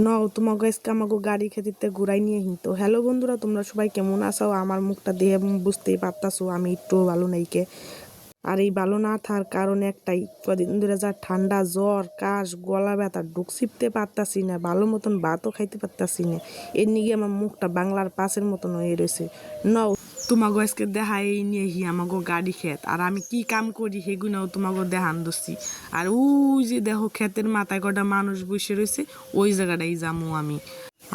নাও তোমাকে আজকে আমাকে গাড়ি খেতে ঘুরাই নিয়ে তো হ্যালো বন্ধুরা, তোমরা সবাই কেমন আছো? আমার মুখটা দিয়ে বুঝতেই পারতাছো আমি একটু ভালো নাই কে। আর এই ভালো না থাকার কারণ একটাই, কদিন ধরে যা ঠান্ডা, জ্বর, কাশ, গলা ব্যথা, ঢুক চিপতে পারতাছি না, ভালো মতন ভাতও খাইতে পারতাছি না। এর নিয়ে আমার মুখটা বাংলার পাশের মতন হয়ে রয়েছে। নাও তোমাকে আজকে দেখাই নিয়ে আমাকে গাড়ি খেত, আর আমি কি কাম করি সেগুলো তোমাকে দেখান দোষী। আর ওই যে দেখো ক্ষেতের মাথায় কটা মানুষ বসে রয়েছে, ওই জায়গাটাই যামু আমি।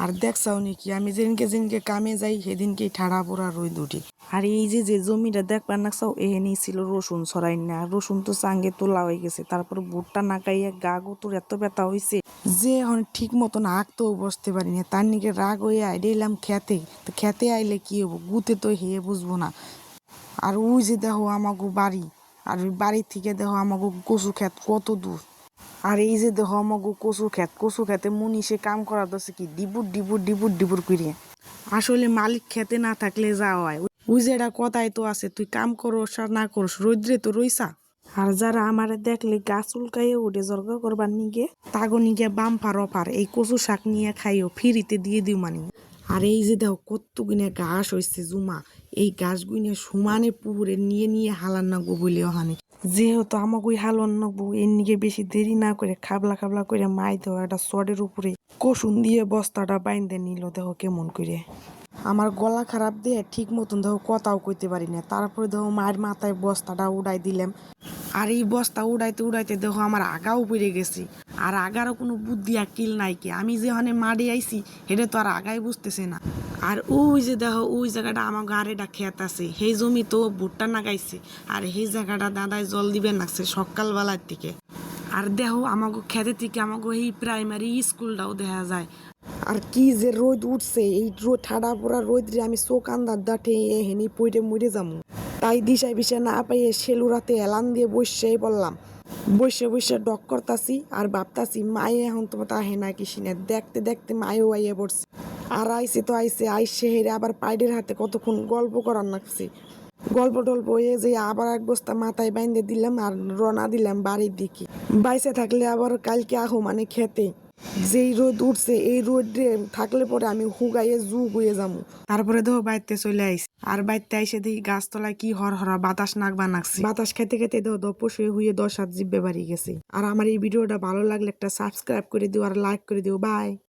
আর দেখছাও নাকি আমি যেদিনকে যেদিনকে কামে যাই সেদিনকেই ঠাড়া পোড়া রোদ উঠে। আর এই যে জমিটা দেখবার নাকছাও, এহেনেই ছিল রসুন ছড়াই না। রসুন তো চাঙ্গে তোলা হয়ে গেছে, তারপর ভুট্টা নাকাইয়া গা গুতুর এত ব্যথা হয়েছে যে এখন ঠিক মতন আঁকতেও বসতে পারি না। তার নিকে রাগ হয়ে আইডে এলাম খেতে। তো খেতে আইলে কি হবো, গুতে তো হেয়ে বুঝবো না। আর ওই যে দেখো আমাগো বাড়ি, আর ওই বাড়ির থেকে দেখো আমাগো কচু ক্ষেত কত দূর। আর এই যে দেখো আমাগো কচু খেতে মুনিষে কাম করা দছে কি ডিবুর ডিবুর ডিবুর ডিবুর করিয়ে। আসলে মালিক খেতে না থাকলে যা হয়, ওই যে এটা কথাই তো আছে, তুই কাম করস আর না করস, রৌদ্রে তো রইসা। আর যারা আমারে দেখলে গাছ উল্কাইয়ে উঠে জর্গ করবার নিগে, তাগো নিগে বাম্পার অফার, এই কচু শাক নিয়ে খাইও, ফিরিতে দিয়ে দিও মানি। আর এই যে দেখো কত গুনে ঘাস হয়েছে জুমা, এই ঘাস গুনে সমানে পুকুরে নিয়ে নিয়ে হালান নাগবো বলে ওখানে। যেহেতু আমাকে ওই হালন নাগবো, এর নিগে বেশি দেরি না করে খাবলা খাবলা করে মাই দেওয়া একটা চটের উপরে কসুন দিয়ে বস্তাটা বাইন্দে নিল। দেখো কেমন করে আমার গলা খারাপ দিয়ে ঠিক মতন দেখো কথাও কইতে পারি না। তারপরে দেখো মায়ের মাথায় বস্তাটা উড়াই দিলাম। আর এই বস্তা উড়াইতে উড়াইতে দেখো আমার আগাও পড়ে গেছি। আর আগারও কোনো বুদ্ধি আকিল নাই কি, আমি যে ওখানে মাঠে আইছি এটা তো আর আগাই বুঝতেছে না। আর ওই যে দেখো ওই জায়গাটা আমার গাড়িটা খেত আছে, সেই জমি তো ভুট্টা নাগাইছে। আর সেই জায়গাটা দাদাই জল দিবেন লাগছে সকালবেলার থেকে। আর দেখো আমাকে খেতে থেকে আমাকে এই প্রাইমারি স্কুলটাও দেখা যায়। আর কি যে রোদ উঠছে, এই রোদ ঠাডা পোড়া রোদ রে আমি চোখ আন্দার দাঁঠে হেনি পইটে মরে যাবো। তাই দিশায় বিষয় না পাইয়ে সেলুরাতে এলান দিয়ে বসেই বললাম। বসে বসে ডক করতাছি আর ভাবতাছি মায়ে এখন তো তা হেনা কিসিনে দেখতে দেখতে মায়েও আইয়ে পড়ছে। আর আইসে তো আইসে হেরে আবার পাইডের হাতে কতক্ষণ গল্প করার নাকছি। গল্প টল্প হয়ে যে আবার এক বস্তা মাথায় বাইন্ধে দিলাম আর রওনা দিলাম বাড়ির দিকে। বাইসে থাকলে আবার কালকে আহো মানে খেতে। যেই রোদ উঠছে এই রোদে থাকলে পরে আমি হুগাইয়ে জুগ হয়ে যাবো। তারপরে দেখো বাইতে চলে আইসি। আর বাইতে আইসে দেখি গাছতলায় কি হরহরা বাতাস নাকবা নাকছে। বাতাস খেতে খেতে দেখো দপস হয়ে 10 হাত জিব্বে বাড়ি গেছে। আর আমার এই ভিডিওটা ভালো লাগলে একটা সাবস্ক্রাইব করে দিও আর লাইক করে দিও। বাই।